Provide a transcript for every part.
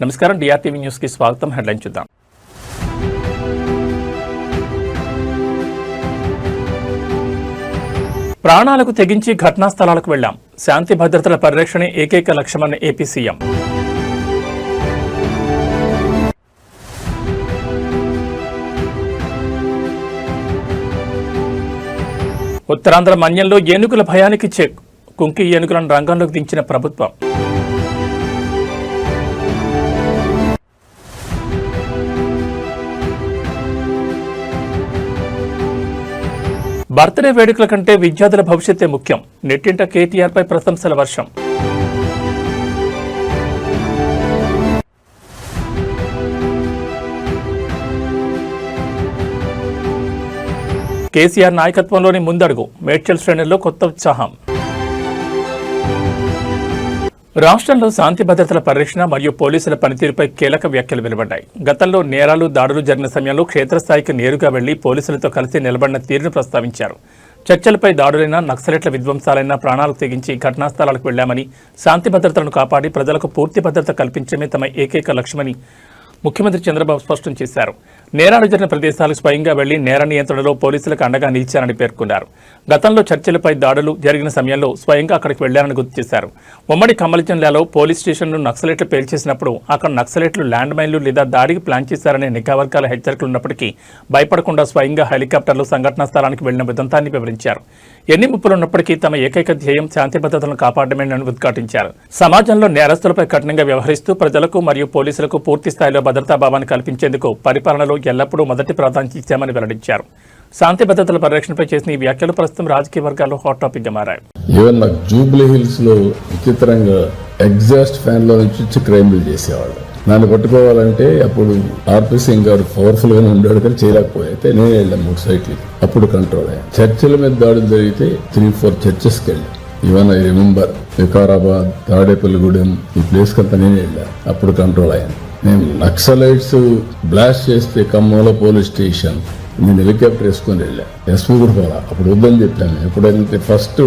నమస్కారం డిఆర్టీవీ న్యూస్ కి స్వాగతం. హెడ్లైన్ చూద్దాం. ప్రాణాలకు తెగించి ఘటనా స్థలాలకు వెళ్లాం. శాంతి భద్రతల పరిరక్షణే ఏకైక లక్ష్యమన్న ఏపీ సీఎం. ఉత్తరాంధ్ర మన్యంలో ఏనుగుల భయానికి చెక్. కుంకి ఏనుగులను రంగంలోకి దించిన ప్రభుత్వం. బర్త్డే వేడుకల కంటే విద్యార్థుల భవిష్యత్తే ముఖ్యం. నెట్టింట కేటీఆర్పై ప్రశంసల వర్షం. కేసీఆర్ నాయకత్వంలోని ముందడుగు. మేడ్చల్ శ్రేణుల్లో కొత్త ఉత్సాహం. రాష్ట్రంలో శాంతి భద్రతల పరిరక్షణ మరియు పోలీసుల పనితీరుపై కీలక వ్యాఖ్యలు వెలువడ్డాయి. గతంలో నేరాలు దాడులు జరిగిన సమయంలో క్షేత్రస్థాయికి నేరుగా వెళ్లి పోలీసులతో కలిసి నిలబడిన తీరును ప్రస్తావించారు. చర్చలపై దాడులైనా నక్సలెట్ల విధ్వంసాలైనా ప్రాణాలకు తెగించి ఘటనా స్థలాలకు వెళ్లామని, శాంతి భద్రతలను కాపాడి ప్రజలకు పూర్తి భద్రత కల్పించడమే తమ ఏకైక లక్ష్యమని ముఖ్యమంత్రి చంద్రబాబు స్పష్టం చేశారు. నేరాలు జరిగిన ప్రదేశాలకు స్వయంగా వెళ్లి నేర నియంత్రణలో పోలీసులకు అండగా నిలిచారని పేర్కొన్నారు. గతంలో చర్చలపై దాడులు జరిగిన సమయంలో స్వయంగా అక్కడికి వెళ్లారని గుర్తు చేశారు. ఉమ్మడి ఖమ్మం జిల్లాలో పోలీస్ స్టేషన్ను నక్సలెట్లు పేల్చేసినప్పుడు అక్కడ నక్సలెట్లు ల్యాండ్ మైన్లు లేదా దాడికి ప్లాన్ చేశారనే నిఘా వర్గాల హెచ్చరికలు ఉన్నప్పటికీ భయపడకుండా స్వయంగా హెలికాప్టర్లు సంఘటనా స్థలానికి వెళ్లిన ఉదంతాన్ని వివరించారు. ఎన్ని ముప్పులున్నప్పటికీ తమ ఏకైక ధ్యేయం శాంతి భద్రతలను కాపాడమేనని ఉద్ఘాటించారు. సమాజంలో నేరస్తులపై కఠినంగా వ్యవహరిస్తూ ప్రజలకు మరియు పోలీసులకు పూర్తి స్థాయిలో భద్రతా భావాన్ని కల్పించేందుకు పరిపాలనలో ఎల్లప్పుడూ మొదటి ప్రాధాన్యత ఇచ్చామని వెల్లడించారు. శాంతి భద్రతల పరిరక్షణపై చేసిన ఈ వ్యాఖ్యలు ప్రస్తుతం రాజకీయ వర్గాల్లో హాట్ టాపిక్ గా మారాయి. ఈవెన్ నాకు జూబ్లీ హిల్స్ లో విచిత్రంగా ఎగ్జాస్ట్ ఫ్యాన్ లో నుంచి క్రైమ్లు చేసేవాళ్ళు. నన్ను పట్టుకోవాలంటే అప్పుడు ఆర్పీ సింగ్ గారు పవర్ఫుల్ గానే ఉండేవాడు కానీ చేయలేకపోతే నేను వెళ్ళాను 3 సైట్లు. అప్పుడు కంట్రోల్ అయ్యాను. చర్చిల మీద దాడులు జరిగితే 3-4 చర్చెస్కి వెళ్ళాను. Even I remember Vikarabad, Tadepalligudem ఈ ప్లేస్ కంతా నేనే వెళ్ళాను. అప్పుడు కంట్రోల్ అయ్యాను. నేను నక్సలైట్స్ బ్లాస్ట్ చేస్తే ఖమ్మంలో పోలీస్ స్టేషన్ నేను హెలికాప్టర్ వేసుకొని వెళ్ళా. ఎస్పీ కూడా పోలా. అప్పుడు వద్దని చెప్పాను. ఎప్పుడైతే ఫస్ట్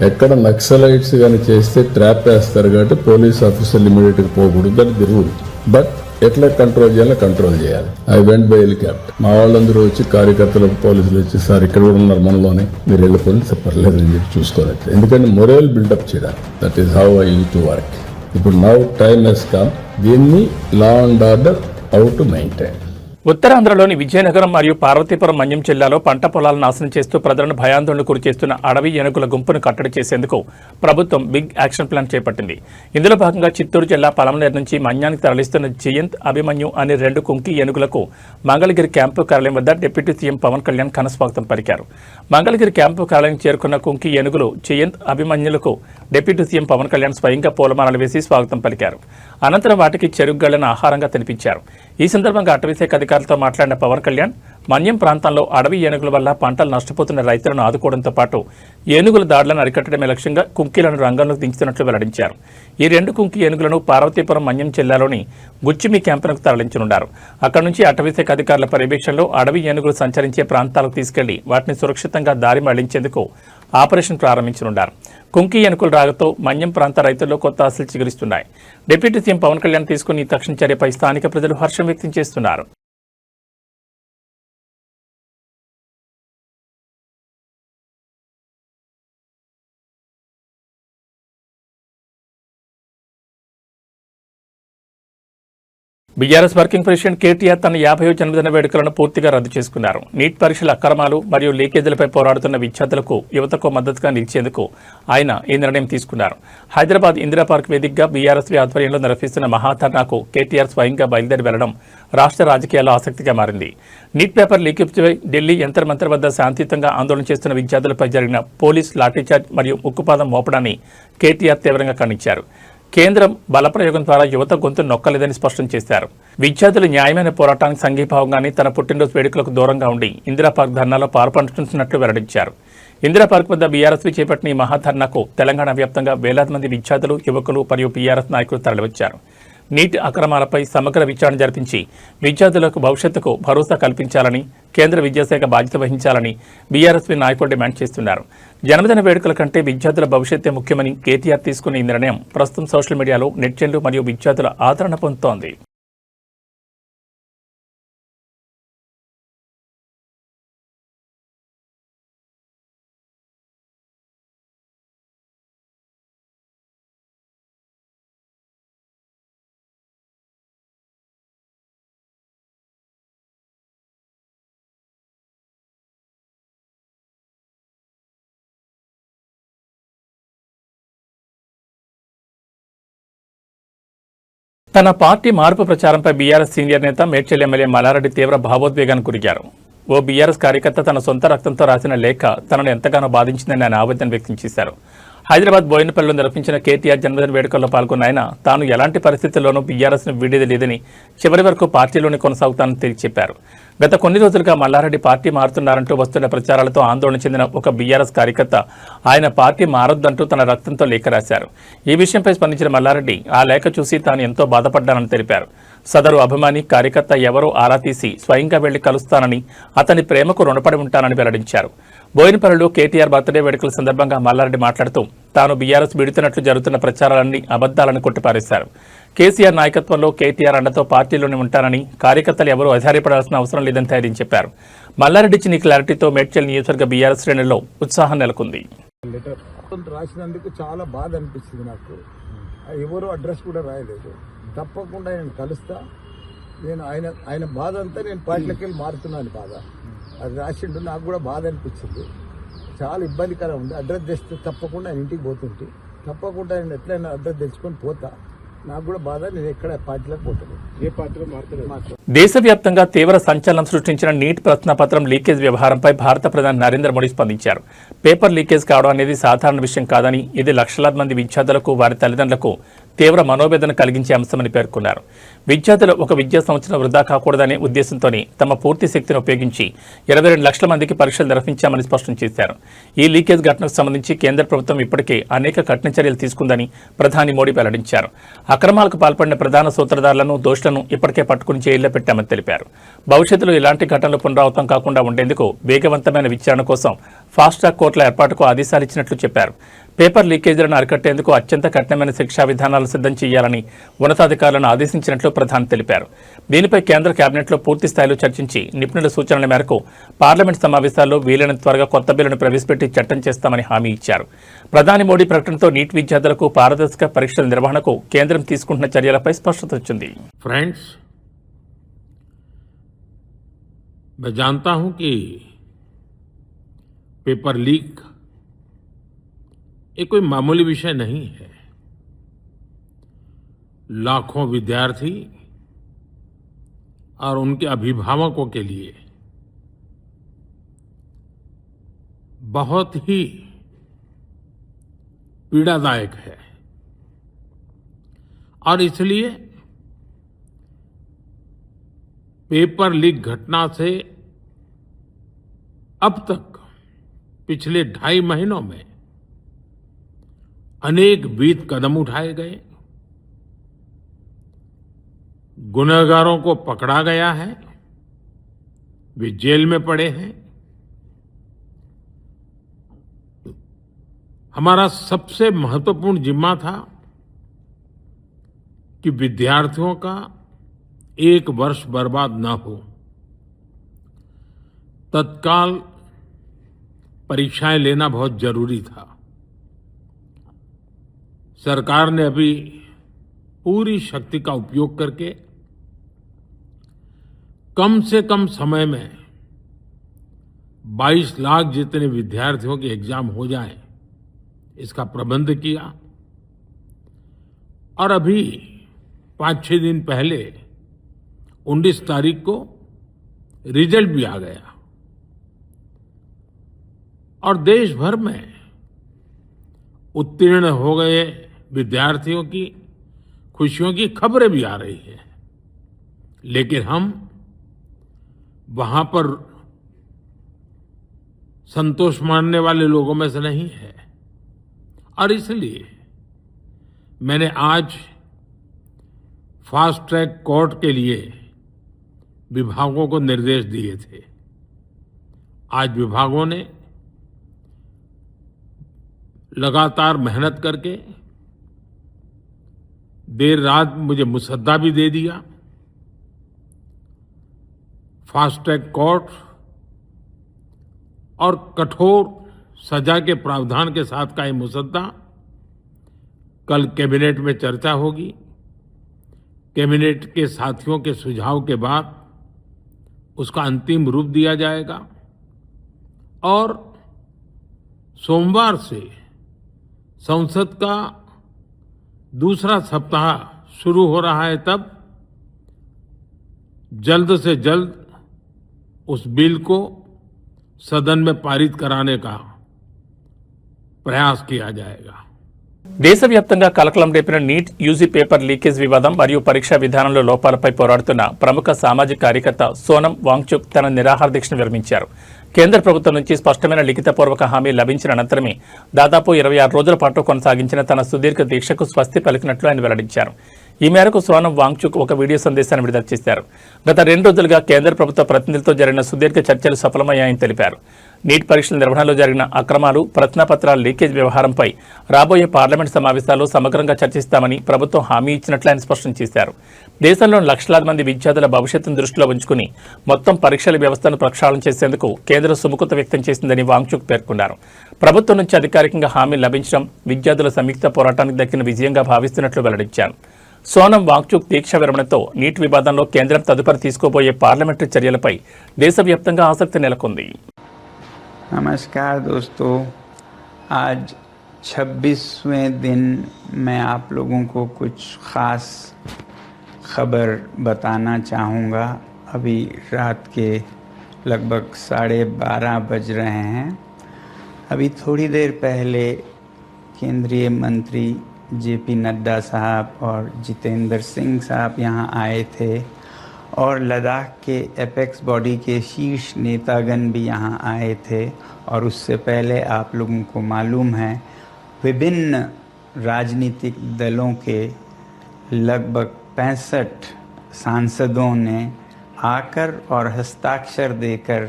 ఎక్కడ నక్సలైట్స్ కానీ చేస్తే ట్రాప్ వేస్తారు కాబట్టి పోలీస్ ఆఫీసర్లు ఇమీడియట్ గా పోకూడదు. అది రూల్. బట్ ఎట్లా కంట్రోల్ చేయాలో కంట్రోల్ చేయాలి. I went by helicopter. మా వాళ్ళందరూ వచ్చి కార్యకర్తలు పోలీసులు వచ్చి సార్ ఇక్కడ కూడా ఉన్నారు మనలోనే, మీరు వెళ్ళిపోయి పర్లేదు అని చెప్పి చూసుకోలేదు. ఎందుకంటే మొరల్ బిల్డప్ చేయడానికి. That is how I use to work. ఇప్పుడు నౌ టైమ్ హెస్ కమ్. దీన్ని law and order how to maintain. ఉత్తరాంధ్రలోని విజయనగరం మరియు పార్వతీపురం మన్యం జిల్లాలో పంట పొలాలను నాశనం చేస్తూ ప్రజలను భయాందోళనకు గురి చేస్తున్న అడవి ఏనుగుల గుంపును కట్టడి చేసేందుకు ప్రభుత్వం బిగ్ యాక్షన్ ప్లాన్ చేపట్టింది. ఇందులో భాగంగా చిత్తూరు జిల్లా పలమనేరు నుంచి మన్యానికి తరలిస్తున్న జయంత్, అభిమన్యు అనే 2 కుంకి ఏనుగులకు మంగళగిరి క్యాంపు కార్యాలయం వద్ద డిప్యూటీ సీఎం పవన్ కళ్యాణ్ ఘనస్వాగతం పలికారు. మంగళగిరి క్యాంపు కార్యాలయం చేరుకున్న కుంకి ఏనుగులు జయంత్, అభిమన్యులకు డిప్యూటీ సీఎం పవన్ కళ్యాణ్ స్వయంగా పూలమాలలు వేసి స్వాగతం పలికారు. అనంతరం వాటికి చెరుకుగళ్లను ఆహారంగా తినిపించారు. ఈ సందర్భంగా అటవీశాఖ అధికారులతో మాట్లాడిన పవన్ కళ్యాణ్ మన్యం ప్రాంతంలో అడవి ఏనుగుల వల్ల పంటలు నష్టపోతున్న రైతులను ఆదుకోవడంతో పాటు ఏనుగుల దాడులను అరికట్టడమే లక్ష్యంగా కుంకీలను రంగంలోకి దించుతున్నట్లు వెల్లడించారు. ఈ 2 కుంకి ఏనుగులను పార్వతీపురం మన్యం జిల్లాలోని గుచ్చిమి క్యాంపునకు తరలించనున్నారు. అక్కడి నుంచి అటవీశాఖ అధికారుల పర్యవేక్షణలో అడవి ఏనుగులు సంచరించే ప్రాంతాలకు తీసుకెళ్లి వాటిని సురక్షితంగా దారి మళ్లించేందుకు ఆపరేషన్ ప్రారంభించనున్నారు. కుంకి ఏనుగుల రాగతో మన్యం ప్రాంత రైతుల్లో కొత్త ఆశలు చిగురిస్తున్నాయి. డిప్యూటీ సీఎం పవన్ కళ్యాణ్ తీసుకున్న ఈ తక్షణ చర్యపై స్థానిక ప్రజలు హర్షం వ్యక్తం చేస్తున్నారు. బీఆర్ఎస్ వర్కింగ్ ప్రెసిడెంట్ కేటీఆర్ తన 50వ జన్మదిన వేడుకలను పూర్తిగా రద్దు చేసుకున్నారు. నీట్ పరీక్షల అక్రమాలు మరియు లీకేజీలపై పోరాడుతున్న విద్యార్థులకు, యువతకు మద్దతుగా నిలిచేందుకు ఆయన ఈ నిర్ణయం తీసుకున్నారు. హైదరాబాద్ ఇందిరా పార్క్ వేదికగా బీఆర్ఎస్ ఆధ్వర్యంలో నిర్వహిస్తున్న మహాధర్నాకు కేటీఆర్ స్వయంగా బయలుదేరి వెళ్లడం రాష్ట్ర రాజకీయాల్లో ఆసక్తిగా మారింది. నీట్ పేపర్ లీకేజీపై ఢిల్లీ యంతర్ మంతర్ వద్ద శాంతియుతంగా ఆందోళన చేస్తున్న విద్యార్థులపై జరిగిన పోలీస్ లాఠీచార్జ్ మరియు ఉక్కుపాదం మోపడాన్ని కేటీఆర్ తీవ్రంగా ఖండించారు. కేంద్రం బలప్రయోగం ద్వారా యువత గొంతు నొక్కలేదని స్పష్టం చేశారు. విద్యార్థులు న్యాయమైన పోరాటానికి సంఘీభావంగానే తన పుట్టినరోజు వేడుకలకు దూరంగా ఉండి ఇందిరా పార్క్ ధర్నాలో పాల్పంచుతున్నట్లు వెల్లడించారు. ఇందిరా పార్క్ వద్ద బీఆర్ఎస్ చేపట్టిన ఈ మహాధర్నాకు తెలంగాణ వ్యాప్తంగా వేలాది మంది విద్యార్థులు, యువకులు మరియు బీఆర్ఎస్ నాయకులు తరలివచ్చారు. నీట్ అక్రమాలపై సమగ్ర విచారణ జరిపించి విద్యార్థులకు భవిష్యత్తుకు భరోసా కల్పించాలని కేంద్ర విద్యాశాఖ బాధ్యత వహించాలని బీఆర్ఎస్పీ నాయకులు డిమాండ్ చేస్తున్నారు. జన్మదిన వేడుకల కంటే విద్యార్థుల భవిష్యత్తే ముఖ్యమని కేటీఆర్ తీసుకున్న ఈ నిర్ణయం ప్రస్తుతం సోషల్ మీడియాలో నెటిజన్లు మరియు విద్యార్థుల ఆదరణ పొందుతోంది. తన పార్టీ మార్పు ప్రచారంపై బీఆర్ఎస్ సీనియర్ నేత మేడ్చల్ ఎమ్మెల్యే మల్లారెడ్డి తీవ్ర భావోద్వేగానికి గురయ్యారు. ఓ బీఆర్ఎస్ కార్యకర్త తన సొంత రక్తంతో రాసిన లేఖ తనను ఎంతగానో బాధించిందని ఆయన ఆవేదన వ్యక్తం చేశారు. హైదరాబాద్ బోయినపల్లిలో నిర్వహించిన కేటీఆర్ జన్మదిన వేడుకల్లో పాల్గొన్న ఆయన తాను ఎలాంటి పరిస్థితుల్లోనూ బీఆర్ఎస్ను వీడేది లేదని, చివరి వరకు పార్టీలోనే కొనసాగుతానని తేల్చి చెప్పారు. గత కొన్ని రోజులుగా మల్లారెడ్డి పార్టీ మారుతున్నారంటూ వస్తున్న ప్రచారాలతో ఆందోళన చెందిన ఒక బీఆర్ఎస్ కార్యకర్త ఆయన పార్టీ మారొద్దంటూ తన రక్తంతో లేఖ రాశారు. ఈ విషయంపై స్పందించిన మల్లారెడ్డి ఆ లేఖ చూసి తాను ఎంతో బాధపడ్డానని తెలిపారు. సదరు అభిమాని కార్యకర్త ఎవరో ఆరా తీసి స్వయంగా వెళ్లి కలుస్తానని, అతని ప్రేమకు రుణపడి ఉంటానని వెల్లడించారు. బోయినపల్లిలో కేటీఆర్ బర్త్డే వేడుకల సందర్భంగా మల్లారెడ్డి మాట్లాడుతూ తాను బీఆర్ఎస్ విడుతున్నట్లు జరుగుతున్న ప్రచారాలన్నీ అబద్దాలని కొట్టిపారేశారు. కేసీఆర్ నాయకత్వంలో కేటీఆర్ అండతో పార్టీలోనే ఉంటానని, కార్యకర్తలు ఎవరూ ఆధారపడాల్సిన అవసరం లేదని ధైర్యం చెప్పారు. మల్లారెడ్డి ఇచ్చిన క్లారిటీతో మేడ్చల్ నియోజకవర్గ బీఆర్ఎస్ శ్రేణుల్లో ఉత్సాహం నెలకొంది. రాసినందుకు చాలా బాధ అనిపించింది నాకు. ఎవరు అడ్రస్ కూడా రాయలేదు. తప్పకుండా నేను కలుస్తా. నేను ఆయన బాధ అంతా నేను పార్టీలోకి వెళ్ళి మారుతున్నాను బాధ. అది రాసిండు. నాకు కూడా బాధ అనిపించింది. చాలా ఇబ్బందికరం ఉంది. అడ్రస్ తెస్తే తప్పకుండా ఆయన ఇంటికి పోతుంటే తప్పకుండా నేను ఎట్లయినా అడ్రస్ తెచ్చుకొని పోతా. నాకు కూడా బాధ. నేను ఎక్కడ పార్టీలోకి పోతాను. ఏ పార్టీలో మారుతాను. దేశవ్యాప్తంగా తీవ్ర సంచలనం సృష్టించిన నీట్ ప్రశ్నపత్రం లీకేజ్ వ్యవహారంపై భారత ప్రధాని నరేంద్ర మోడీ స్పందించారు. పేపర్ లీకేజ్ కావడం అనేది సాధారణ విషయం కాదని, ఇది లక్షలాది మంది విద్యార్థులకు, వారి తల్లిదండ్రులకు తీవ్ర మనోవేదన కలిగించే అంశమని పేర్కొన్నారు. విద్యార్థులు ఒక విద్యా సంవత్సరం వృధా కాకూడదనే ఉద్దేశంతోనే తమ పూర్తి శక్తిని ఉపయోగించి 22 లక్షల మందికి పరీక్షలు నిర్వహించామని స్పష్టం చేశారు. ఈ లీకేజ్ ఘటనకు సంబంధించి కేంద్ర ప్రభుత్వం ఇప్పటికే అనేక కఠిన చర్యలు తీసుకుందని ప్రధాని మోడీ వెల్లడించారు. అక్రమాలకు పాల్పడిన ప్రధాన సూత్రధారులను, దోషులను ఇప్పటికే పట్టుకుని జైల్లో పెట్టామని తెలిపారు. భవిష్యత్తులో ఇలాంటి ఘటనలు పునరావృతం కాకుండా ఉండేందుకు వేగవంతమైన విచారణ కోసం ఫాస్ట్ ట్రాక్ కోర్టుల ఏర్పాటుకు ఆదేశాలు ఇచ్చినట్లు చెప్పారు. పేపర్ లీకేజీలను అరికట్టేందుకు అత్యంత కఠినమైన శిక్షా విధానాలు సిద్ధం చేయాలని ఉన్నతాధికారులను ఆదేశించినట్లు ప్రధాని తెలిపారు. దీనిపై కేంద్ర కేబినెట్లో పూర్తి స్థాయిలో చర్చించి నిపుణుల సూచనల మేరకు పార్లమెంట్ సమావేశాల్లో వీలైనంత త్వరగా కొత్త బిల్లును ప్రవేశపెట్టి చట్టం చేస్తామని హామీ ఇచ్చారు. ప్రధాని మోడీ ప్రకటనతో నీట్ విద్యార్థులకు పారదర్శక పరీక్షల నిర్వహణకు కేంద్రం తీసుకుంటున్న చర్యలపై స్పష్టత వచ్చింది. फ्रेंड्स, मैं जानता हूं कि पेपर लीक ये कोई मामूली विषय नहीं है. लाखों विद्यार्थी और उनके अभिभावकों के लिए बहुत ही पीड़ादायक है और इसलिए पेपर लीक घटना से अब तक पिछले 2.5 महीनों में अनेक विध कदम उठाए गए. गुनहगारों को पकड़ा गया है, वे जेल में पड़े हैं. हमारा सबसे महत्वपूर्ण जिम्मा था कि विद्यार्थियों का 1 वर्ष बर्बाद न हो. तत्काल परीक्षाएं लेना बहुत जरूरी था. सरकार ने अभी पूरी शक्ति का उपयोग करके कम से कम समय में 22 लाख जितने विद्यार्थियों के एग्जाम हो जाए इसका प्रबंध किया. और अभी 5-6 दिन पहले 19 तारीख को रिजल्ट भी आ गया और देश भर में उत्तीर्ण हो गए विद्यार्थियों की खुशियों की खबरें भी आ रही हैं. लेकिन हम वहां पर संतोष मानने वाले लोगों में से नहीं है और इसलिए मैंने आज फास्ट ट्रैक कोर्ट के लिए विभागों को निर्देश दिए थे। आज विभागों ने लगातार मेहनत करके देर रात मुझे मुसद्दा भी दे दिया। फास्ट ट्रैक कोर्ट और कठोर सजा के प्रावधान के साथ का ये मुसद्दा कल कैबिनेट में चर्चा होगी। कैबिनेट के साथियों के सुझाव के बाद उसका अंतिम रूप दिया जाएगा और सोमवार से संसद का दूसरा सप्ताह शुरू हो रहा है, तब जल्द से जल्द उस बिल को सदन में पारित कराने का प्रयास किया जाएगा। దేశవ్యాప్తంగా కలకలం రేపిన నీట్ యూజీ పేపర్ లీకేజ్ వివాదం మరియు పరీక్షా విధానంలో లోపాలపై పోరాడుతున్న ప్రముఖ సామాజిక కార్యకర్త సోనం వాంగ్చుక్ తన నిరాహార దీక్షను విరమించారు. కేంద్ర ప్రభుత్వం నుంచి స్పష్టమైన లిఖితపూర్వక హామీ లభించిన అనంతరమే దాదాపు 26 రోజుల పాటు కొనసాగించిన తన సుదీర్ఘ దీక్షకు స్వస్తి పలికినట్లు ఆయన వెల్లడించారు. ఈ మేరకు సోనం వాంగ్చుక్ ఒక వీడియో సందేశాన్ని విడుదల చేశారు. గత 2 రోజులుగా కేంద్ర ప్రభుత్వ ప్రతినిధులతో జరిగిన సుదీర్ఘ చర్చలు సఫలమయ్యాయని తెలిపారు. నీట్ పరీక్షల నిర్వహణలో జరిగిన అక్రమాలు, ప్రశ్నాపత్రాల లీకేజ్ వ్యవహారంపై రాబోయే పార్లమెంట్ సమావేశాల్లో సమగ్రంగా చర్చిస్తామని ప్రభుత్వం హామీ ఇచ్చినట్లు ఆయన స్పష్టం చేశారు. దేశంలోని లక్షలాది మంది విద్యార్థుల భవిష్యత్తును దృష్టిలో ఉంచుకుని మొత్తం పరీక్షల వ్యవస్థను ప్రక్షాళన చేసేందుకు కేంద్రం సుముఖత వ్యక్తం చేసిందని వాంగ్చుక్ పేర్కొన్నారు. ప్రభుత్వం నుంచి అధికారికంగా హామీ లభించడం విద్యార్థుల సంయుక్త పోరాటానికి దక్కిన విజయంగా భావిస్తున్నట్లు వెల్లడించారు. సోనం వాంగ్చుక్ దీక్ష విరమణతో నీట్ వివాదంలో కేంద్రం తదుపరి తీసుకోబోయే పార్లమెంటరీ చర్యలపై దేశవ్యాప్తంగా ఆసక్తి నెలకొంది. नमस्कार दोस्तों, आज 26वें दिन मैं आप लोगों को कुछ ख़ास खबर बताना चाहूँगा। अभी रात के लगभग 12:30 बज रहे हैं। अभी थोड़ी देर पहले केंद्रीय मंत्री जेपी नड्डा साहब और जितेंद्र सिंह साहब यहाँ आए थे और लद्दाख के एपेक्स बॉडी के शीर्ष नेतागण भी यहाँ आए थे। और उससे पहले आप लोगों को मालूम है विभिन्न राजनीतिक दलों के लगभग 65 सांसदों ने आकर और हस्ताक्षर देकर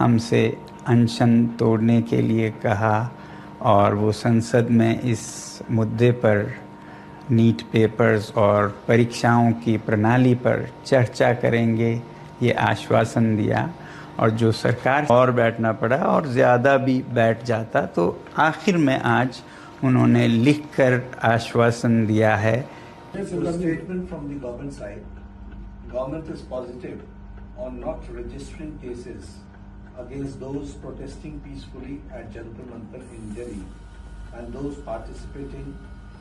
हमसे अनशन तोड़ने के लिए कहा और वो संसद में इस मुद्दे पर नीट पेपर्स और परीक्षाओं की प्रणाली पर चर्चा करेंगे, ये आश्वासन दिया। और जो सरकार और बैठना पड़ा और ज़्यादा भी बैठ जाता, तो आखिर में आज उन्होंने लिखकर आश्वासन दिया है। Statement from the government side, government is positive on not registering cases against those protesting peacefully at Jantar Mantar in Delhi and those participating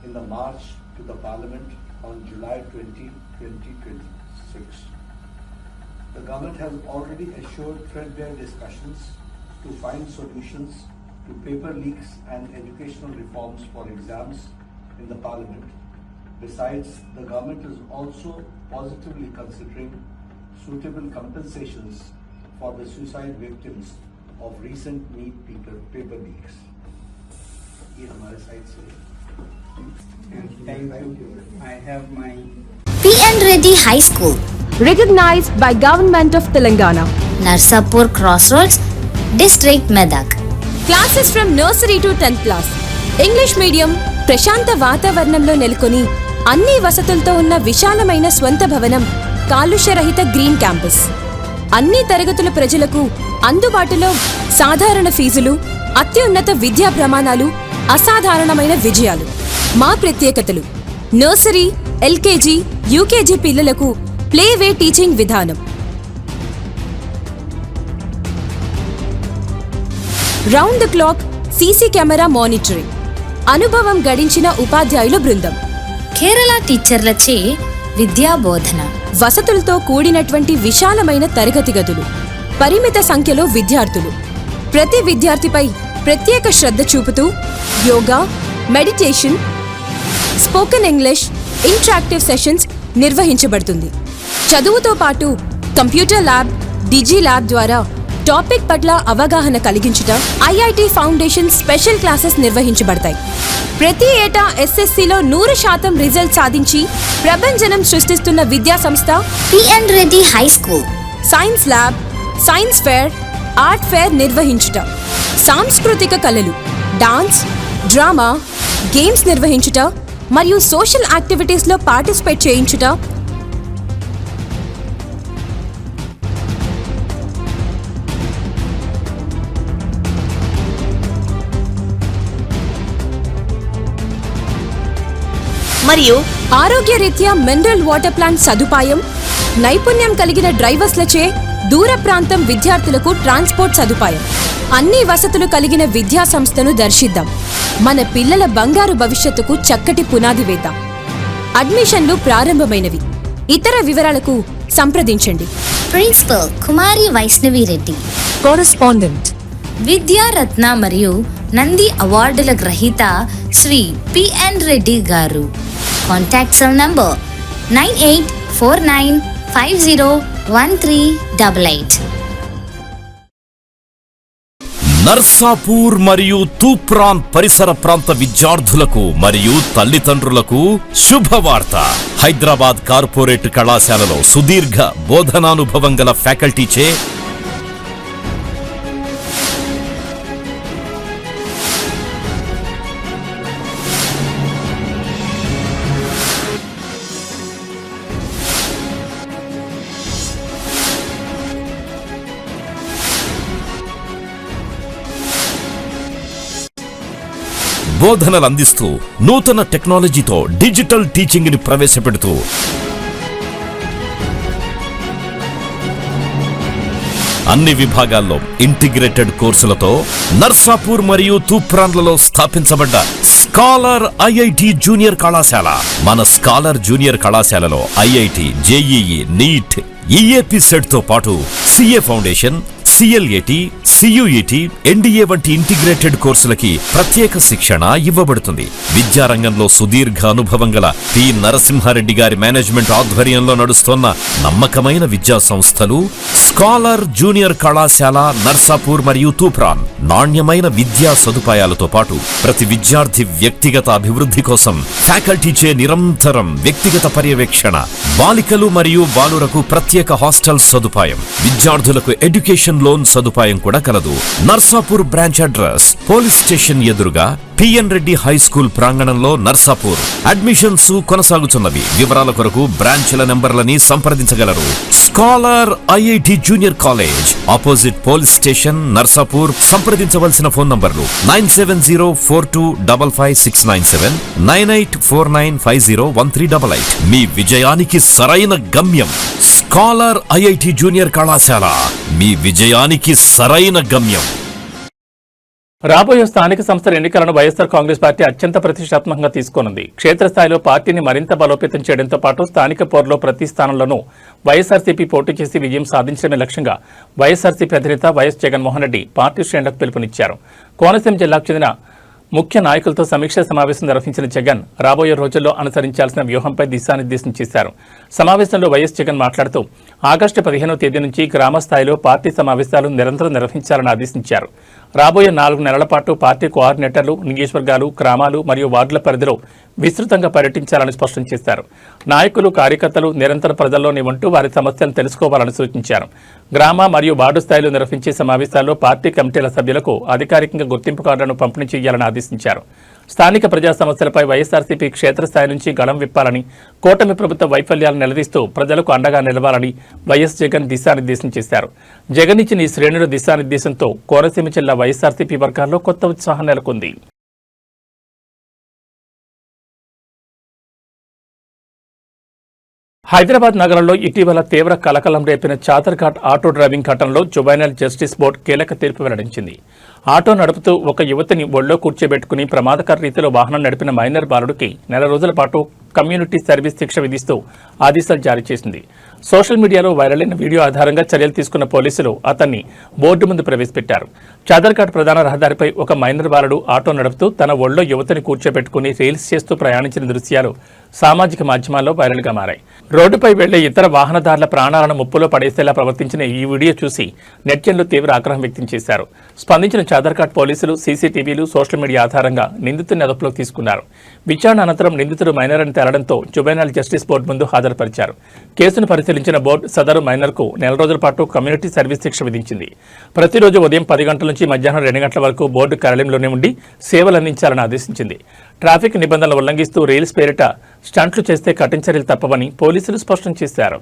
in the march to the parliament on July 20, 2026. The government has already assured threadbare discussions to find solutions to paper leaks and educational reforms for exams in the parliament. Besides, the government is also positively considering suitable compensations for the suicide victims of recent NEET paper leaks. ये हमारे side से Thank you. I have my PN Reddy High School, recognized by Government of Telangana. Narsapur Crossroads, District Medak. Classes from nursery to 10th class. English medium, ప్రశాంత వాతావరణంలో నెలకొని అన్ని వసతులతో ఉన్న విశాలమైన స్వంత భవనం, కాలుష్యరహిత గ్రీన్ క్యాంపస్. అన్ని తరగతుల ప్రజలకు అందుబాటులో సాధారణ ఫీజులు, అత్యున్నత విద్యా ప్రమాణాలు, అసాధారణమైన విజయాలు. మా ప్రత్యేకతలు: నర్సరీ, ఎల్కేజీ, యూకేజీ పిల్లలకు ప్లేవే టీచింగ్ విధానం, round the clock CC camera monitoring, అనుభవం గడించిన ఉపాధ్యాయుల బృందం, కేరళ టీచర్లచే విద్యా బోధన, వసతులతో కూడినటువంటి విశాలమైన తరగతి గదులు, పరిమిత సంఖ్యలో విద్యార్థులు. ప్రతి విద్యార్థిపై ప్రత్యేక శ్రద్ధ చూపుతూ yoga, meditation, spoken English, interactive sessions నిర్వహించబడుతుంది. చదువుతో పాటు కంప్యూటర్ ల్యాబ్, డిజి ల్యాబ్ ద్వారా టాపిక్ పట్ల అవగాహన కలిగించుట, ఐఐటి ఫౌండేషన్ స్పెషల్ క్లాసెస్ నిర్వహించబడతాయి. ప్రతి ఏటా ఎస్ఎస్సిలో 100% రిజల్ట్ సాధించి ప్రభంజనం సృష్టిస్తున్న విద్యా సంస్థ PN Reddy high school. Science lab, science fair, art fair నిర్వహించుట, సాంస్కృతిక కళలు, డాన్స్, డ్రామా, గేమ్స్ నిర్వహించుట మరియు సోషల్ యాక్టివిటీస్లో పార్టిసిపేట్ చేయించుట, మరియు ఆరోగ్యరీత్యా మినరల్ వాటర్ ప్లాంట్ సదుపాయం, నైపుణ్యం కలిగిన డ్రైవర్స్లచే దూర ప్రాంతం విద్యార్థులకు ట్రాన్స్పోర్ట్ సదుపాయం, అన్ని వసతులు కలిగిన విద్యా సంస్థను దర్శిద్దాం. మన పిల్లల బంగారు భవిష్యత్తుకు చక్కటి పునాది వేద్దాం. అడ్మిషన్లు ప్రారంభమైనవి. ఇతర వివరాలకు సంప్రదించండి. ప్రిన్సిపల్ కుమారి వైష్ణవి రెడ్డి, కరెస్పాండెంట్ విద్యారత్న మరియు నంది అవార్డుల గ్రహీత శ్రీ పిఎన్ రెడ్డి గారు. Contact cell number 9849501388. నర్సాపూర్ మరియు తూప్రాన్ పరిసర ప్రాంత విద్యార్థులకు మరియు తల్లిదండ్రులకు శుభవార్త. హైదరాబాద్ కార్పొరేట్ కళాశాలలో సుదీర్ఘ బోధనానుభవం గల ఫ్యాకల్టీచే బోధనలు అందిస్తూ నూతన టెక్నాలజీతో డిజిటల్ టీచింగ్ ని ప్రవేశపెడుతూ అన్ని విభాగాల్లో ఇంటిగ్రేటెడ్ కోర్సులతో నర్సాపూర్ మరియు తూప్రాన్లలో స్థాపించబడ్డ స్కాలర్ ఐఐటి జూనియర్ కళాశాల. మన స్కాలర్ జూనియర్ కళాశాలలో IIT, JEE, NEET, EAPCET తో పాటు CA foundation, CLAT, CUET, NDA వంటి ఇంటిగ్రేటెడ్ కోర్సులకి ప్రత్యేక శిక్షణ ఇవ్వబడుతుంది. విద్యారంగంలో సుదీర్ఘ అనుభవం గల పి నరసింహారెడ్డి గారి మేనేజ్మెంట్ ఆధ్వర్యంలో నడుస్తున్న నమ్మకమైన విద్యా సంస్థలు స్కాలర్ జూనియర్ కళాశాల నర్సాపూర్ మరియు తూప్రాన్. నాణ్యమైన విద్యా సదుపాయాలతో పాటు ప్రతి విద్యార్థి వ్యక్తిగత అభివృద్ధి కోసం ఫ్యాకల్టీచే నిరంతరం వ్యక్తిగత పర్యవేక్షణ, బాలికలు మరియు బాలురకు ప్రత్యేక హాస్టల్ సదుపాయం, విద్యార్థులకు ఎడ్యుకేషన్ లోన్ సదుపాయం కూడా కలదు. Narsapur branch address police station ఎదురుగా పిఎన్ రెడ్డి హై స్కూల్ ప్రాంగణంలో నర్సాపూర్. అడ్మిషన్స్ కొనసాగుతున్నవి. వివరాల కొరకు బ్రాంచ్ల నెంబర్లని సంప్రదించగలరు. Scholar IIT junior college opposite police station Narsapur. సంప్రదించవలసిన ఫోన్ నంబర్లు 9704255697, 9849501388. మీ విజయానికి సరైన గమ్యం స్కాలర్ ఐఐటి జూనియర్ కళాశాల. మీ విజయానికి సరైన గమ్యం. రాబోయే స్థానిక సంస్థల ఎన్నికలను వైఎస్సార్ కాంగ్రెస్ పార్టీ అత్యంత ప్రతిష్టాత్మకంగా తీసుకోనుంది. క్షేత్రస్థాయిలో పార్టీని మరింత బలోపేతం చేయడంతో పాటు స్థానిక పోరులో ప్రతి స్థానంలోనూ వైఎస్సార్సీపీ పోటీ చేసి విజయం సాధించడమే లక్ష్యంగా వైఎస్సార్సీపీ అధినేత వైఎస్ జగన్మోహన్ రెడ్డి పార్టీ శ్రేణులకు పిలుపునిచ్చారు. కోనసీమ జిల్లాకు చెందిన ముఖ్య నాయకులతో సమీక్షా సమావేశం నిర్వహించిన జగన్ రాబోయే రోజుల్లో అనుసరించాల్సిన వ్యూహంపై దిశానిర్దేశం చేశారు. సమావేశంలో వైఎస్ జగన్ మాట్లాడుతూ ఆగస్టు 15వ తేదీ నుంచి గ్రామ స్థాయిలో పార్టీ సమావేశాలు నిరంతరం నిర్వహించాలని ఆదేశించారు. రాబోయే 4 నెలల పాటు పార్టీ కోఆర్డినేటర్లు నియోజకవర్గాలు, గ్రామాలు మరియు వార్డుల పరిధిలో విస్తృతంగా పర్యటించాలని స్పష్టం చేశారు. నాయకులు, కార్యకర్తలు నిరంతర ప్రజల్లోనే ఉంటూ వారి సమస్యలను తెలుసుకోవాలని సూచించారు. గ్రామ మరియు వార్డు స్థాయిలో నిర్వహించే సమావేశాల్లో పార్టీ కమిటీల సభ్యులకు అధికారికంగా గుర్తింపు కార్డులను పంపిణీ చేయాలని ఆదేశించారు. స్థానిక ప్రజా సమస్యలపై వైఎస్సార్సీపీ క్షేత్రస్థాయి నుంచి గళం విప్పాలని, కూటమి ప్రభుత్వ వైఫల్యాలను నిలదీస్తూ ప్రజలకు అండగా నిలవాలని వైఎస్ జగన్ దిశానిర్దేశం చేశారు. జగన్ ఇచ్చిన ఈ శ్రేణుల దిశానిర్దేశంతో కోనసీమ జిల్లా వైఎస్సార్సీపీ వర్గాల్లో కొత్త ఉత్సాహం నెలకొంది. హైదరాబాద్ నగరంలో ఇటీవల తీవ్ర కలకలం రేపిన చాదర్ఘాట్ ఆటో డ్రైవింగ్ ఘటనలో జువైనల్ జస్టిస్ బోర్డు కీలక తీర్పు వెల్లడించింది. ఆటో నడుపుతూ ఒక యువతిని ఒళ్ళో కూర్చోబెట్టుకుని ప్రమాదకర రీతిలో వాహనం నడిపిన మైనర్ బాలుడికి 4 రోజుల పాటు కమ్యూనిటీ సర్వీస్ శిక్ష విధిస్తూ ఆదేశాలు జారీ చేసింది. సోషల్ మీడియాలో వైరల్ అయిన వీడియో ఆధారంగా చర్యలు తీసుకున్న పోలీసులు అతన్ని బోర్డు ముందు ప్రవేశపెట్టారు. చాదర్ఘాట్ ప్రధాన రహదారిపై ఒక మైనర్ బాలుడు ఆటో నడుపుతూ తన ఒళ్ళో యువతిని కూర్చోబెట్టుకుని రీల్స్ చేస్తూ ప్రయాణించిన దృశ్యాలు సామాజిక మాధ్యమాల్లో వైరల్గా మారాయి. రోడ్డుపై వెళ్లే ఇతర వాహనదారుల ప్రాణాలను ముప్పులో పడేసేలా ప్రవర్తించిన ఈ వీడియో చూసి నెటిజన్లు తీవ్ర ఆగ్రహం వ్యక్తం చేశారు. స్పందించిన చాదర్ఘాట్ పోలీసులు సీసీటీవీలు, సోషల్ మీడియా ఆధారంగా నిందితుడిని అదుపులోకి తీసుకున్నారు. విచారణ అనంతరం నిందితుడు మైనర్ అని తేలడంతో జువెనైల్ జస్టిస్ బోర్డు ముందు హాజరుపరిచారు. కేసును పరిశీలించిన బోర్డు సదరు మైనర్కు 4 రోజుల పాటు కమ్యూనిటీ సర్వీస్ శిక్ష విధించింది. ప్రతిరోజు ఉదయం 10 గంటల నుంచి మధ్యాహ్నం 2 గంటల వరకు బోర్డు కార్యాలయంలోనే ఉండి సేవలు అందించాలని ఆదేశించింది. ట్రాఫిక్ నిబంధనలు ఉల్లంఘిస్తూ రీల్స్ పేరిట స్టంట్లు చేస్తే కఠిన చర్యలు తప్పవని పోలీసులు స్పష్టం చేశారు.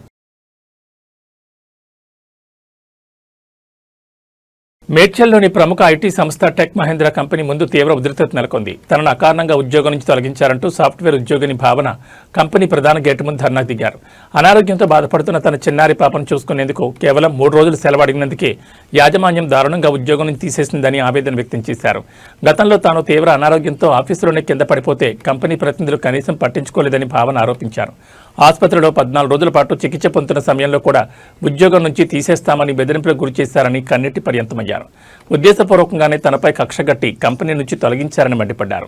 మేడ్చల్లోని ప్రముఖ ఐటీ సంస్థ టెక్ మహీంద్రా కంపెనీ ముందు తీవ్ర ఉద్రిక్తత నెలకొంది. తనను అకారణంగా ఉద్యోగం నుంచి తొలగించారంటూ సాఫ్ట్వేర్ ఉద్యోగిని భావన కంపెనీ ప్రధాన గేటు ముందు ధర్నా దిగారు. అనారోగ్యంతో బాధపడుతున్న తన చిన్నారి పాపను చూసుకునేందుకు కేవలం 3 రోజులు సెలవు అడిగినందుకే యాజమాన్యం దారుణంగా ఉద్యోగం నుంచి తీసేసిందని ఆవేదన వ్యక్తం చేశారు. గతంలో తాను తీవ్ర అనారోగ్యంతో ఆఫీసులోనే కింద పడిపోతే కంపెనీ ప్రతినిధులు కనీసం పట్టించుకోలేదని భావన ఆరోపించారు. ఆసుపత్రిలో 14 రోజుల పాటు చికిత్స పొందుతున్న సమయంలో కూడా ఉద్యోగం నుంచి తీసేస్తామని బెదిరింపులకు గురిచేశారని కన్నెట్టి పర్యంతమయ్యారు. ఉద్దేశపూర్వకంగానే తనపై కక్షగట్టి కంపెనీ నుంచి తొలగించారని మండిపడ్డారు.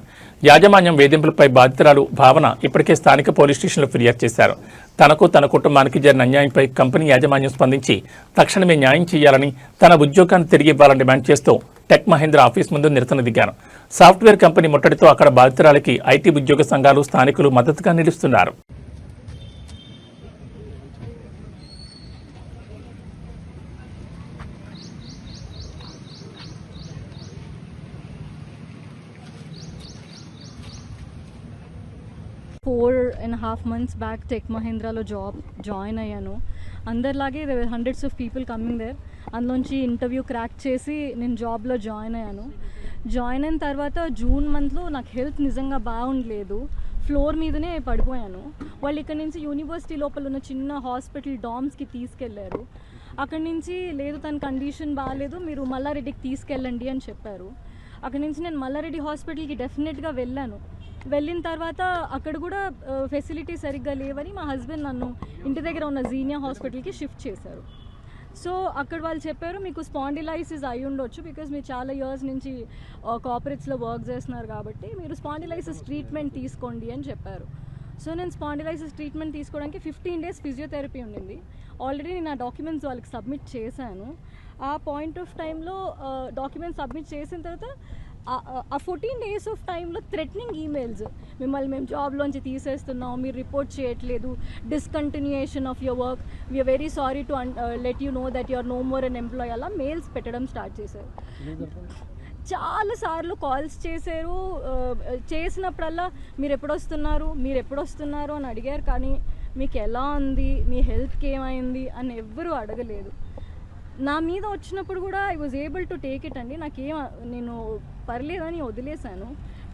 యాజమాన్యం వేధింపులపై బాధితురాలు భావన ఇప్పటికే స్థానిక పోలీస్ స్టేషన్లో ఫిర్యాదు చేశారు. తనకు తన కుటుంబానికి జరిగిన అన్యాయంపై కంపెనీ యాజమాన్యం స్పందించి తక్షణమే న్యాయం చేయాలని, తన ఉద్యోగాన్ని తిరిగి ఇవ్వాలని డిమాండ్ చేస్తూ టెక్ మహీంద్రా ఆఫీస్ ముందు నిరసన దిగారు. సాఫ్ట్వేర్ కంపెనీ ముట్టడితో అక్కడ బాధితురాలికి ఐటీ ఉద్యోగ సంఘాలు, స్థానికులు మద్దతుగా నిలుస్తున్నారు. Four and a half months back Tech Mahindralo join అయ్యాను. అందరిలాగే hundreds of people coming there. అందులోంచి ఇంటర్వ్యూ క్రాక్ చేసి నేను జాబ్లో జాయిన్ అయ్యాను. జాయిన్ అయిన తర్వాత జూన్ మంత్లో నాకు హెల్త్ నిజంగా బాగుండలేదు. ఫ్లోర్ మీదనే పడిపోయాను. వాళ్ళు ఇక్కడ నుంచి యూనివర్సిటీ లోపల ఉన్న చిన్న హాస్పిటల్ డామ్స్కి తీసుకెళ్లారు. అక్కడి నుంచి లేదు తన కండిషన్ బాగాలేదు, మీరు మల్లారెడ్డికి తీసుకెళ్ళండి అని చెప్పారు. అక్కడి నుంచి నేను మల్లారెడ్డి హాస్పిటల్కి డెఫినెట్గా వెళ్ళాను. వెళ్ళిన తర్వాత అక్కడ కూడా ఫెసిలిటీ సరిగ్గా లేవని మా హస్బెండ్ నన్ను ఇంటి దగ్గర ఉన్న జీనియా హాస్పిటల్కి షిఫ్ట్ చేశారు. సో అక్కడ వాళ్ళు చెప్పారు మీకు స్పాండిలైసిస్ అయి ఉండొచ్చు, బికాజ్ మీరు చాలా ఇయర్స్ నుంచి కార్పొరేట్స్లో వర్క్ చేస్తున్నారు కాబట్టి మీరు స్పాండిలైసిస్ ట్రీట్మెంట్ తీసుకోండి అని చెప్పారు. సో నేను స్పాండిలైసిస్ ట్రీట్మెంట్ తీసుకోవడానికి 15 days ఫిజియోథెరపీ ఉండింది. ఆల్రెడీ నేను ఆ డాక్యుమెంట్స్ వాళ్ళకి సబ్మిట్ చేశాను. ఆ పాయింట్ ఆఫ్ టైంలో డాక్యుమెంట్స్ సబ్మిట్ చేసిన తర్వాత ఆ 14 days ఆఫ్ టైంలో థ్రెటనింగ్ ఈమెయిల్స్, మిమ్మల్ని మేము జాబ్లోంచి తీసేస్తున్నాం, మీరు రిపోర్ట్ చేయట్లేదు, discontinuation of your work, we're very sorry to let you know that your no more an employee, అలా మెయిల్స్ పెట్టడం స్టార్ట్ చేశారు. చాలాసార్లు కాల్స్ చేశారు. చేసినప్పుడల్లా మీరు ఎప్పుడొస్తున్నారు అని అడిగారు. కానీ మీకు ఎలా ఉంది, మీ హెల్త్కి ఏమైంది అని ఎవ్వరూ అడగలేదు. నా మీద వచ్చినప్పుడు కూడా I was able to take it అండి. నేను పర్లేదని వదిలేశాను.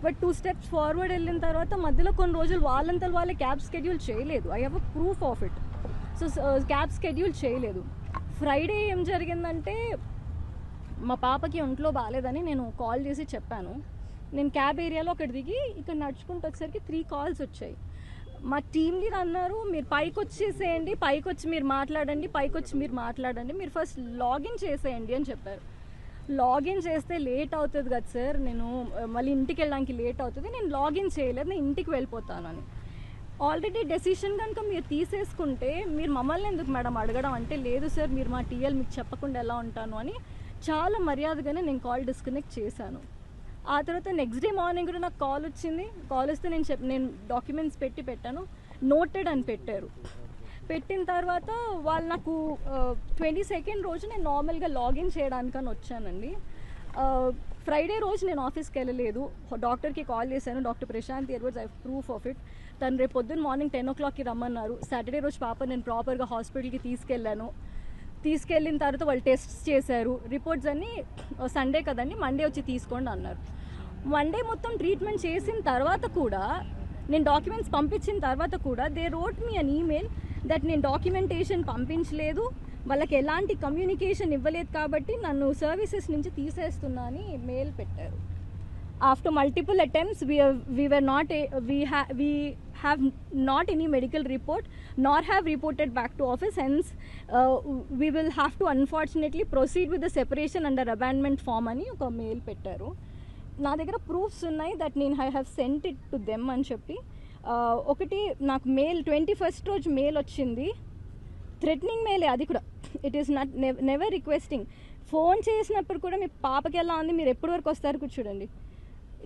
బట్ 2 steps ఫార్వర్డ్ వెళ్ళిన తర్వాత మధ్యలో కొన్ని రోజులు వాళ్ళే క్యాబ్ స్కెడ్యూల్ చేయలేదు. I have a proof of it. So cab schedule చేయలేదు. ఫ్రైడే ఏం జరిగిందంటే మా పాపకి ఒంట్లో బాగాలేదని నేను కాల్ చేసి చెప్పాను. నేను క్యాబ్ ఏరియాలో అక్కడ దిగి ఇక్కడ నడుచుకుంటూ వచ్చేసరికి 3 calls వచ్చాయి. మా టీమ్ లీడర్ అన్నారు మీరు పైకి వచ్చేసేయండి, పైకి మీరు మాట్లాడండి, మీరు ఫస్ట్ లాగిన్ చేసేయండి అని చెప్పారు. లాగిన్ చేస్తే లేట్ అవుతుంది కదా సార్, నేను మళ్ళీ ఇంటికి వెళ్ళడానికి లేట్ అవుతుంది, నేను లాగిన్ చేయలేదు, నేను ఇంటికి వెళ్ళిపోతాను అని. ఆల్రెడీ డెసిషన్ కనుక మీరు తీసేసుకుంటే మీరు మమ్మల్ని ఎందుకు మేడం అడగడం అంటే, లేదు సార్ మీరు మా టీఎల్ మీకు చెప్పకుండా ఎలా ఉంటాను అని చాలా మర్యాదగానే నేను కాల్ డిస్కనెక్ట్ చేశాను. ఆ తర్వాత నెక్స్ట్ డే మార్నింగ్ కూడా నాకు కాల్ వచ్చింది. కాల్ వస్తే నేను డాక్యుమెంట్స్ పెట్టాను, నోటెడ్ అని పెట్టారు. పెట్టిన తర్వాత వాళ్ళు నాకు 22nd రోజు నేను నార్మల్గా లాగిన్ చేయడానికని వచ్చానండి. ఫ్రైడే రోజు నేను ఆఫీస్కి వెళ్ళలేదు. డాక్టర్కి కాల్ చేశాను, doctor Prashant Edwards, I proof of it. తను రేపు పొద్దున్న మార్నింగ్ 10 o'clockకి రమ్మన్నారు. సాటర్డే రోజు పాప నేను ప్రాపర్గా హాస్పిటల్కి తీసుకెళ్ళిన తర్వాత వాళ్ళు టెస్ట్స్ చేశారు. రిపోర్ట్స్ అన్నీ సండే కదండి మండే వచ్చి తీసుకోండి అన్నారు. మండే మొత్తం ట్రీట్మెంట్ చేసిన తర్వాత కూడా, నేను డాక్యుమెంట్స్ పంపించిన తర్వాత కూడా they wrote me an email that నేను డాక్యుమెంటేషన్ పంపించలేదు, వాళ్ళకి ఎలాంటి కమ్యూనికేషన్ ఇవ్వలేదు కాబట్టి నన్ను సర్వీసెస్ నుంచి తీసేస్తున్నా అని మెయిల్ పెట్టారు. after multiple attempts, we have not any medical report, nor have reported back to office. Hence, we will have to unfortunately proceed with the separation under abandonment form అని ఒక mail పెట్టారు. నా దగ్గర proofs ఉన్నాయి that నేను I have sent it to them అని చెప్పి. ఒకటి నాకు మెయిల్ 21st రోజు మెయిల్ వచ్చింది, థ్రెటనింగ్ మెయిలే అది కూడా. It is not never requesting. Phone చేసినప్పుడు కూడా మీ పాపకి ఎలా ఉంది, మీరు ఎప్పటి వరకు వస్తారు కూడా చూడండి.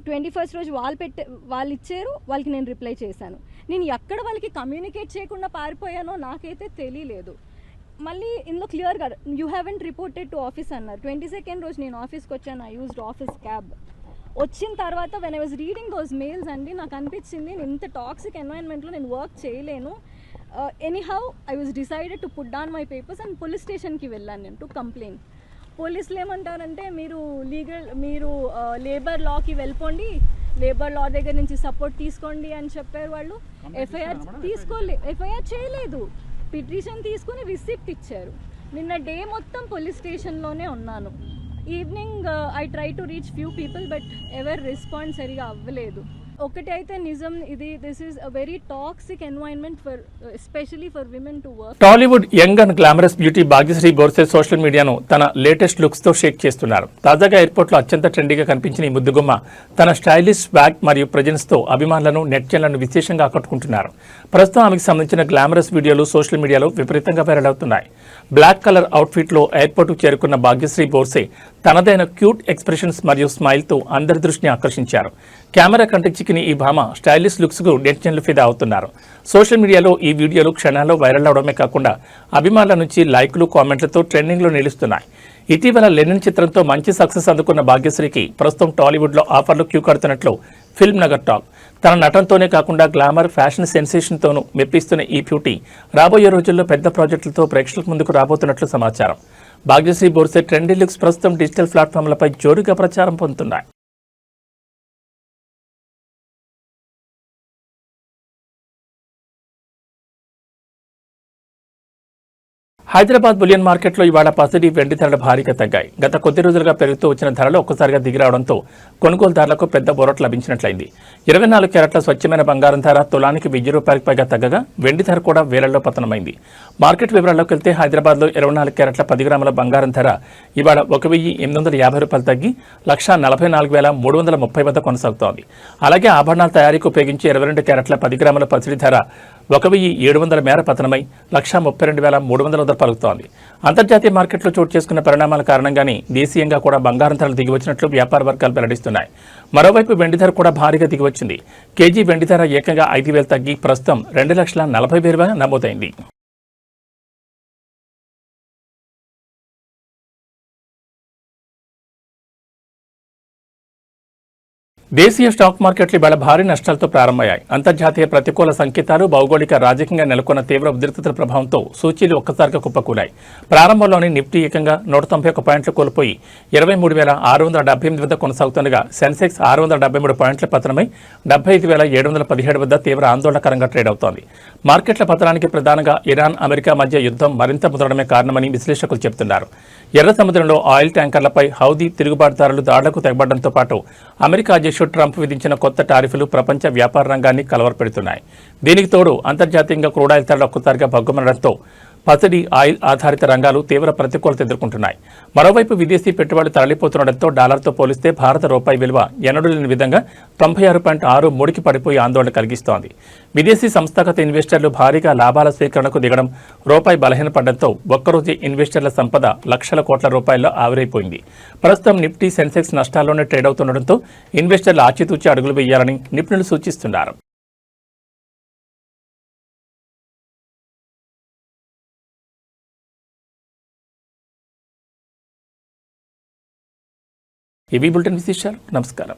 21st రోజు వాళ్ళు ఇచ్చారు, వాళ్ళకి నేను రిప్లై చేశాను. నేను ఎక్కడ వాళ్ళకి కమ్యూనికేట్ చేయకుండా పారిపోయానో నాకైతే తెలియలేదు. మళ్ళీ ఇందులో క్లియర్గా you haven't reported to office అన్నారు. 22nd రోజు నేను ఆఫీస్కి వచ్చాను. I used office cab. వచ్చిన తర్వాత when I was reading those mails అండి, నాకు అనిపించింది నేను ఇంత టాక్సిక్ ఎన్వైరన్మెంట్లో నేను వర్క్ చేయలేను. Anyhow I was decided to put down my papers and police స్టేషన్కి వెళ్ళాను నేను టు కంప్లైంట్. పోలీసులు ఏమంటారంటే మీరు లేబర్ లాకి వెళ్ళిపోండి, లేబర్ లా దగ్గర నుంచి సపోర్ట్ తీసుకోండి అని చెప్పారు. వాళ్ళు ఎఫ్ఐఆర్ చేయలేదు, పిటిషన్ తీసుకుని రిసిప్ట్ ఇచ్చారు. నిన్న డే మొత్తం పోలీస్ స్టేషన్లోనే ఉన్నాను. Evening I try to reach few people but ever respond సరిగా అవ్వలేదు. ఒకటి అయితే నిజం, this is a very toxic environment for especially for women to work. Tollywood young and glamorous beauty Bhagyashri Borse social మీడియాను తన లేటెస్ట్ లుక్స్ తో షేక్ చేస్తున్నారు. తాజాగా ఎయిర్పోర్ట్ లో అత్యంత ట్రెండీగా కనిపించిన ఈ ముద్దుగుమ్మ తన స్టైలిష్ బ్యాగ్ మరియు ప్రెజెన్స్ తో అభిమానులను నెట్జన్లను విశేషంగా ఆకట్టుకుంటున్నారు. ప్రస్తుతం ఆమెకు సంబంధించిన గ్లామరస్ వీడియోలు సోషల్ మీడియాలో విపరీతంగా వైరల్ అవుతున్నాయి. బ్లాక్ కలర్ అవుట్ఫిట్ లో ఎయిర్పోర్ట్ కు చేరుకున్న భాగ్యశ్రీ బోర్సే తనదైన క్యూట్ ఎక్స్ప్రెషన్స్ మరియు స్మైల్ తో అందరి దృష్టిని ఆకర్షించారు. కెమెరా కంటే చిక్కిన ఈ భామ స్టైలిష్ లుక్స్ కు నెటిజన్లు ఫిదా అవుతున్నారు. సోషల్ మీడియాలో ఈ వీడియోలు క్షణాల్లో వైరల్ అవడమే కాకుండా అభిమానుల నుంచి లైక్లు, కామెంట్లతో ట్రెండింగ్ లో నిలుస్తున్నాయి. ఇటీవల లెనిన్ చిత్రంతో మంచి సక్సెస్ అందుకున్న భాగ్యశ్రీకి ప్రస్తుతం టాలీవుడ్ లో ఆఫర్లు క్యూ కడుతున్నట్లు ఫిల్మ్ నగర్ టాక్. తన నటనతోనే కాకుండా గ్లామర్, ఫ్యాషన్ సెన్సేషన్ తోనూ మెప్పిస్తున్న ఈ బ్యూటీ రాబోయే రోజుల్లో పెద్ద ప్రాజెక్టులతో ప్రేక్షకుల ముందుకు రాబోతున్నట్లు సమాచారం. భాగ్యశ్రీ బోర్సే ట్రెండీ లుక్స్ ప్రస్తుతం డిజిటల్ ప్లాట్ఫామ్లపై జోరుగా ప్రచారం పొందుతున్నాయి. హైదరాబాద్ బులియన్ మార్కెట్లో ఇవాళ పసిడి, వెండి ధరలు భారీగా తగ్గాయి. గత కొద్ది రోజులుగా పెరుగుతూ వచ్చిన ధరలు ఒక్కసారిగా దిగిరావడంతో కొనుగోలుదారులకు పెద్ద బోరట్ లభించినట్లయింది. 24 క్యారెట్ల స్వచ్ఛమైన బంగారం ధర తులానికి 1000 రూపాయలకు పైగా తగ్గగా వెండి ధర కూడా వేలల్లో పతనమైంది. మార్కెట్ వివరాల్లోకి వెళ్తే హైదరాబాద్లో 24 క్యారెట్ల 10 గ్రాముల బంగారం ధర ఇవాళ 1850 రూపాయలు తగ్గి 1,44,330 వద్ద కొనసాగుతోంది. అలాగే ఆభరణాల తయారీకి ఉపయోగించే 22 క్యారెట్ల 10 గ్రాముల పసిడి ధర 1,700 మేర పతనమై 1,32,300 వద్ద పలుకుతోంది. అంతర్జాతీయ మార్కెట్లో చోటు చేసుకున్న పరిణామాల కారణంగానే దేశీయంగా కూడా బంగారం ధరలు దిగివచ్చినట్లు వ్యాపార వర్గాలు వెల్లడిస్తున్నాయి. మరోవైపు వెండి ధర కూడా భారీగా దిగివచ్చింది. కేజీ వెండి ధర ఏకంగా 5,000 తగ్గి ప్రస్తుతం 2,40,000 నమోదైంది. దేశీయ స్టాక్ మార్కెట్లు ఇవాళ భారీ నష్టాలతో ప్రారంభమయ్యాయి. అంతర్జాతీయ ప్రతికూల సంకేతాలు, భౌగోళిక రాజకీయంగా నెలకొన్న తీవ్ర ఉద్రిక్తతల ప్రభావంతో సూచీలు ఒక్కసారిగా కుప్పకూలాయి. ప్రారంభంలోనే నిఫ్టీ ఏకంగా 191 పాయింట్లు కోల్పోయి 23,678 వద్ద కొనసాగుతుండగా సెన్సెక్స్ 673 పాయింట్ల పతనమై 75,717 వద్ద తీవ్ర ఆందోళనకరంగా ట్రేడ్ అవుతోంది. మార్కెట్ల పతనానికి ప్రధానంగా ఇరాన్, అమెరికా మధ్య యుద్ధం మరింత ముదరడమే కారణమని విశ్లేషకులు చెబుతున్నారు. ఎర్ర సముద్రంలో ఆయిల్ ట్యాంకర్లపై హౌదీ తిరుగుబాటుదారులు దాడులకు తెగబడడంతో పాటు అమెరికా అధ్యక్షుడు ట్రంప్ విధించిన కొత్త టారిఫ్లు ప్రపంచ వ్యాపార రంగాన్ని కలవరపెడుతున్నాయి. దీనికి తోడు అంతర్జాతీయంగా క్రూడాయిల్ ధరలు ఒక్కసారిగా భగ్గుమనడంతో పసిడి, ఆయిల్ ఆధారిత రంగాలు తీవ్ర ప్రతికూలత ఎదుర్కొంటున్నాయి. మరోవైపు విదేశీ పెట్టుబడులు తరలిపోతుండటంతో డాలర్తో పోలిస్తే భారత రూపాయి విలువ ఎన్నడూ లేని విధంగా 96.63కి పడిపోయి ఆందోళన కలిగిస్తోంది. విదేశీ సంస్థాగత ఇన్వెస్టర్లు భారీగా లాభాల స్వీకరణకు దిగడం, రూపాయి బలహీనపడడంతో ఒక్కరోజు ఇన్వెస్టర్ల సంపద లక్షల కోట్ల రూపాయల్లో ఆవిరైపోయింది. ప్రస్తుతం నిఫ్టీ, సెన్సెక్స్ నష్టాల్లోనే ట్రేడ్ అవుతుండటంతో ఇన్వెస్టర్లు ఆచితూచి అడుగులు వేయాలని నిపుణులు సూచిస్తున్నారు. ఇవి బులెటిన్ విశేషాలు. నమస్కారం.